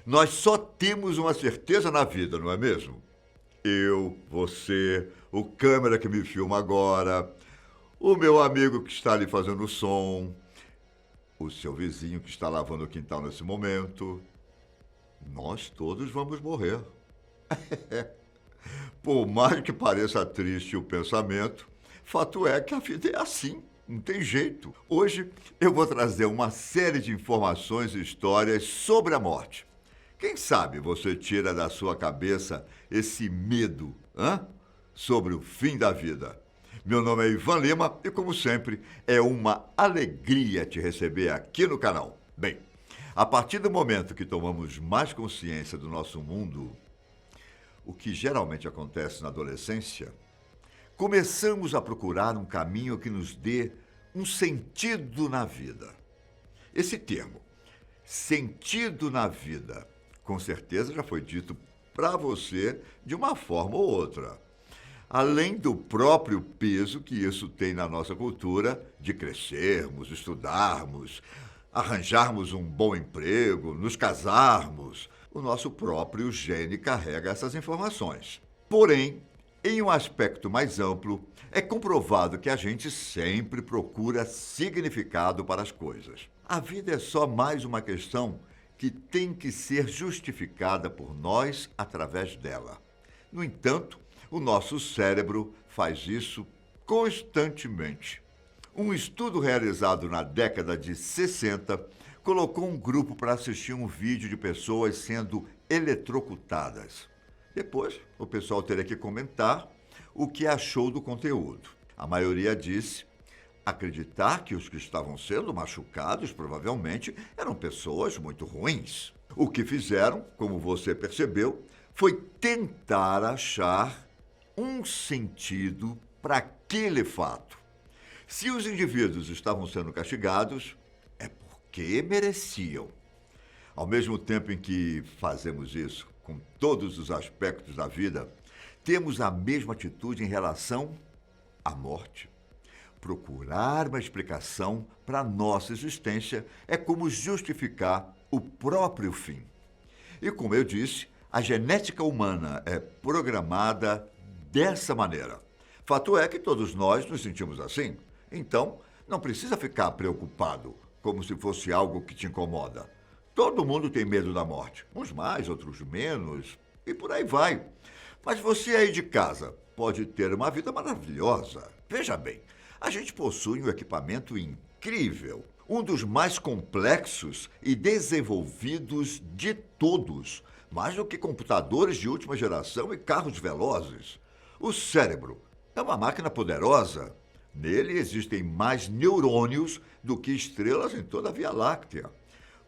Nós só temos uma certeza na vida, não é mesmo? Eu, você, o câmera que me filma agora, o meu amigo que está ali fazendo o som, o seu vizinho que está lavando o quintal nesse momento. Nós todos vamos morrer. Por mais que pareça triste o pensamento, fato é que a vida é assim, não tem jeito. Hoje eu vou trazer uma série de informações e histórias sobre a morte. Quem sabe você tira da sua cabeça esse medo, sobre o fim da vida. Meu nome é Ivan Lima e, como sempre, é uma alegria te receber aqui no canal. Bem, a partir do momento que tomamos mais consciência do nosso mundo, o que geralmente acontece na adolescência, começamos a procurar um caminho que nos dê um sentido na vida. Esse termo, sentido na vida, com certeza já foi dito para você de uma forma ou outra. Além do próprio peso que isso tem na nossa cultura de crescermos, estudarmos, arranjarmos um bom emprego, nos casarmos, o nosso próprio gene carrega essas informações. Porém, em um aspecto mais amplo, é comprovado que a gente sempre procura significado para as coisas. A vida é só mais uma questão que tem que ser justificada por nós através dela. No entanto, o nosso cérebro faz isso constantemente. Um estudo realizado na década de 60 colocou um grupo para assistir um vídeo de pessoas sendo eletrocutadas. Depois, o pessoal teria que comentar o que achou do conteúdo. A maioria disse acreditar que os que estavam sendo machucados provavelmente eram pessoas muito ruins. O que fizeram, como você percebeu, foi tentar achar um sentido para aquele fato. Se os indivíduos estavam sendo castigados, é porque mereciam. Ao mesmo tempo em que fazemos isso com todos os aspectos da vida, temos a mesma atitude em relação à morte. Procurar uma explicação para a nossa existência é como justificar o próprio fim. E como eu disse, a genética humana é programada dessa maneira. Fato é que todos nós nos sentimos assim. Então, não precisa ficar preocupado, como se fosse algo que te incomoda. Todo mundo tem medo da morte. Uns mais, outros menos, e por aí vai. Mas você aí de casa pode ter uma vida maravilhosa. Veja bem, a gente possui um equipamento incrível, um dos mais complexos e desenvolvidos de todos, mais do que computadores de última geração e carros velozes. O cérebro é uma máquina poderosa. Nele existem mais neurônios do que estrelas em toda a Via Láctea.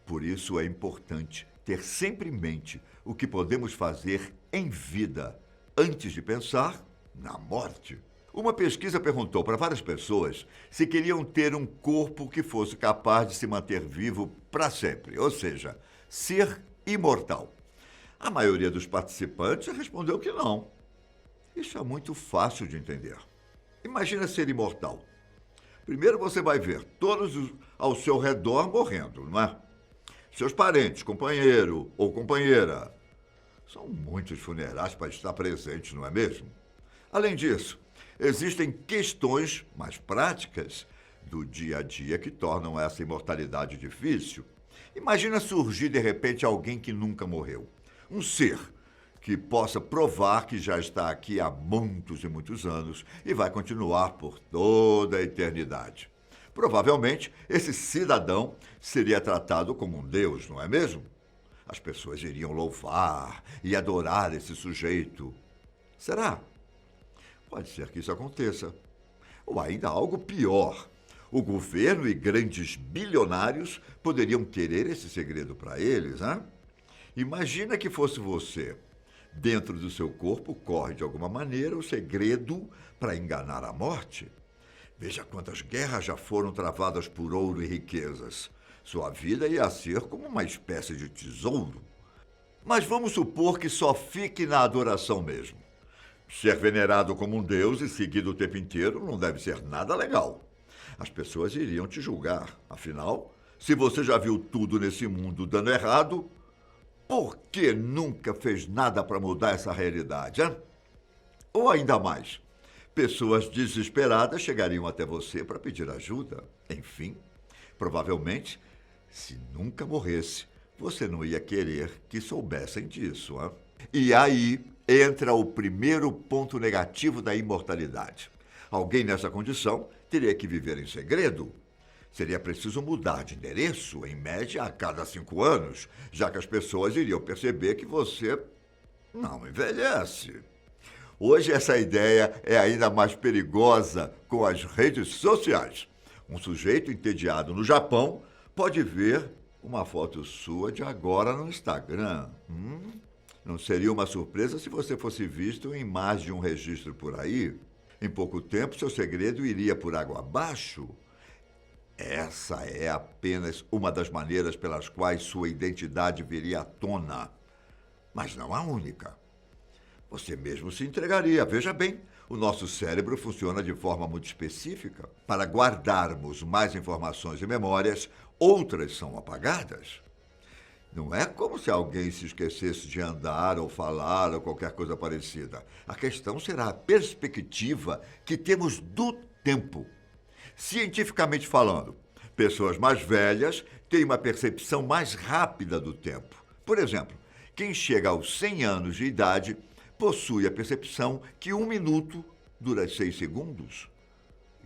Por isso é importante ter sempre em mente o que podemos fazer em vida antes de pensar na morte. Uma pesquisa perguntou para várias pessoas se queriam ter um corpo que fosse capaz de se manter vivo para sempre, ou seja, ser imortal. A maioria dos participantes respondeu que não. Isso é muito fácil de entender. Imagina ser imortal. Primeiro você vai ver todos ao seu redor morrendo, não é? Seus parentes, companheiro ou companheira. São muitos funerais para estar presente, não é mesmo? Além disso, existem questões mais práticas do dia a dia que tornam essa imortalidade difícil. Imagina surgir de repente alguém que nunca morreu. Um ser que possa provar que já está aqui há muitos e muitos anos e vai continuar por toda a eternidade. Provavelmente, esse cidadão seria tratado como um deus, não é mesmo? As pessoas iriam louvar e adorar esse sujeito. Será? Pode ser que isso aconteça. Ou ainda algo pior. O governo e grandes bilionários poderiam querer esse segredo para eles, hein? Imagina que fosse você. Dentro do seu corpo corre, de alguma maneira, o segredo para enganar a morte. Veja quantas guerras já foram travadas por ouro e riquezas. Sua vida ia ser como uma espécie de tesouro. Mas vamos supor que só fique na adoração mesmo. Ser venerado como um deus e seguido o tempo inteiro não deve ser nada legal. As pessoas iriam te julgar. Afinal, se você já viu tudo nesse mundo dando errado, por que nunca fez nada para mudar essa realidade, hein? Ou ainda mais, pessoas desesperadas chegariam até você para pedir ajuda. Enfim, provavelmente, se nunca morresse, você não ia querer que soubessem disso, hein? E aí entra o primeiro ponto negativo da imortalidade. Alguém nessa condição teria que viver em segredo. Seria preciso mudar de endereço, em média, a cada 5 anos, já que as pessoas iriam perceber que você não envelhece. Hoje essa ideia é ainda mais perigosa com as redes sociais. Um sujeito entediado no Japão pode ver uma foto sua de agora no Instagram. Não seria uma surpresa se você fosse visto em mais de um registro por aí? Em pouco tempo, seu segredo iria por água abaixo. Essa é apenas uma das maneiras pelas quais sua identidade viria à tona. Mas não a única. Você mesmo se entregaria. Veja bem, o nosso cérebro funciona de forma muito específica. Para guardarmos mais informações e memórias, outras são apagadas. Não é como se alguém se esquecesse de andar ou falar ou qualquer coisa parecida. A questão será a perspectiva que temos do tempo. Cientificamente falando, pessoas mais velhas têm uma percepção mais rápida do tempo. Por exemplo, quem chega aos 100 anos de idade possui a percepção que 1 minuto dura 6 segundos.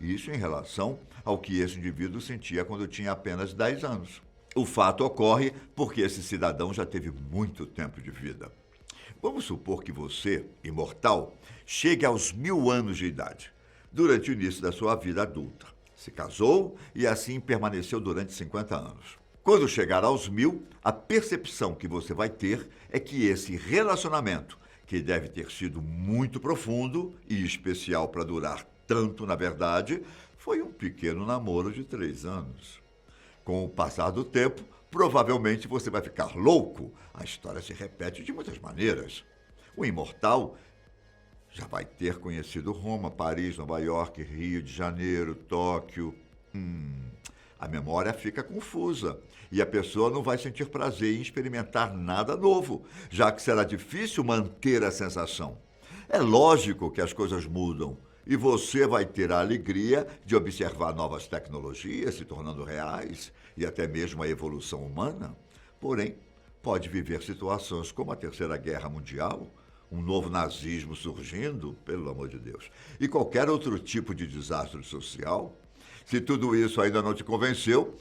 Isso em relação ao que esse indivíduo sentia quando tinha apenas 10 anos. O fato ocorre porque esse cidadão já teve muito tempo de vida. Vamos supor que você, imortal, chegue aos 1000 anos de idade, durante o início da sua vida adulta. Se casou e assim permaneceu durante 50 anos. Quando chegar aos 1000, a percepção que você vai ter é que esse relacionamento, que deve ter sido muito profundo e especial para durar tanto, na verdade, foi um pequeno namoro de 3 anos. Com o passar do tempo, provavelmente você vai ficar louco. A história se repete de muitas maneiras. O imortal já vai ter conhecido Roma, Paris, Nova York, Rio de Janeiro, Tóquio. A memória fica confusa e a pessoa não vai sentir prazer em experimentar nada novo, já que será difícil manter a sensação. É lógico que as coisas mudam e você vai ter a alegria de observar novas tecnologias se tornando reais e até mesmo a evolução humana. Porém, pode viver situações como a Terceira Guerra Mundial, um novo nazismo surgindo, pelo amor de Deus, e qualquer outro tipo de desastre social. Se tudo isso ainda não te convenceu,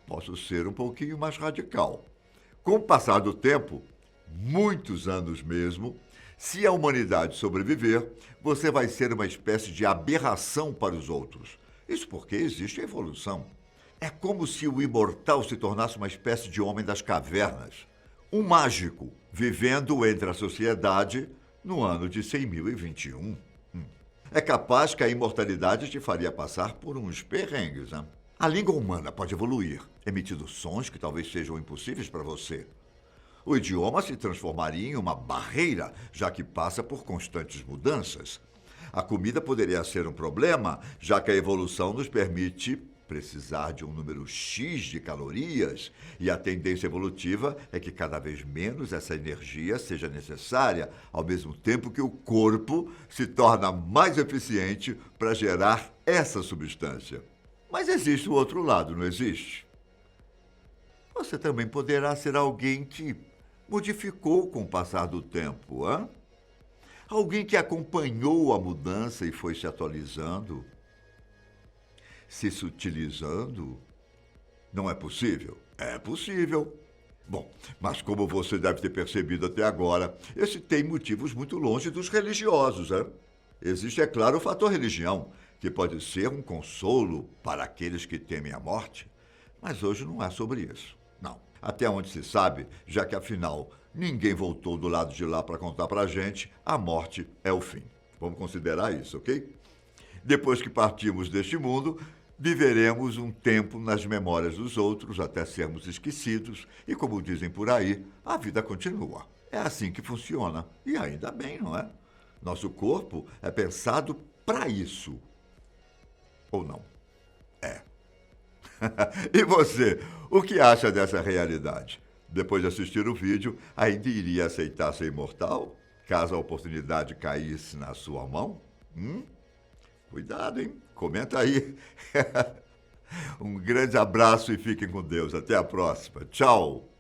posso ser um pouquinho mais radical. Com o passar do tempo, muitos anos mesmo, se a humanidade sobreviver, você vai ser uma espécie de aberração para os outros. Isso porque existe a evolução. É como se o imortal se tornasse uma espécie de homem das cavernas. Um mágico, vivendo entre a sociedade no ano de 100.021. É capaz que a imortalidade te faria passar por uns perrengues, né? A língua humana pode evoluir, emitindo sons que talvez sejam impossíveis para você. O idioma se transformaria em uma barreira, já que passa por constantes mudanças. A comida poderia ser um problema, já que a evolução nos permite precisar de um número X de calorias, e a tendência evolutiva é que cada vez menos essa energia seja necessária, ao mesmo tempo que o corpo se torna mais eficiente para gerar essa substância. Mas existe o outro lado, não existe? Você também poderá ser alguém que modificou com o passar do tempo, hein? Alguém que acompanhou a mudança e foi se atualizando, se sutilizando. Não é possível? É possível. Bom, mas como você deve ter percebido até agora, esse tem motivos muito longe dos religiosos, hein? Existe, é claro, o fator religião, que pode ser um consolo para aqueles que temem a morte, mas hoje não é sobre isso. Não. Até onde se sabe, já que afinal ninguém voltou do lado de lá para contar pra gente, a morte é o fim. Vamos considerar isso, ok? Depois que partimos deste mundo, viveremos um tempo nas memórias dos outros até sermos esquecidos e, como dizem por aí, a vida continua. É assim que funciona. E ainda bem, não é? Nosso corpo é pensado para isso. Ou não? É. E você, o que acha dessa realidade? depois de assistir o vídeo, ainda iria aceitar ser imortal, caso a oportunidade caísse na sua mão? Cuidado, hein? Comenta aí. Um grande abraço e fiquem com Deus. Até a próxima. Tchau.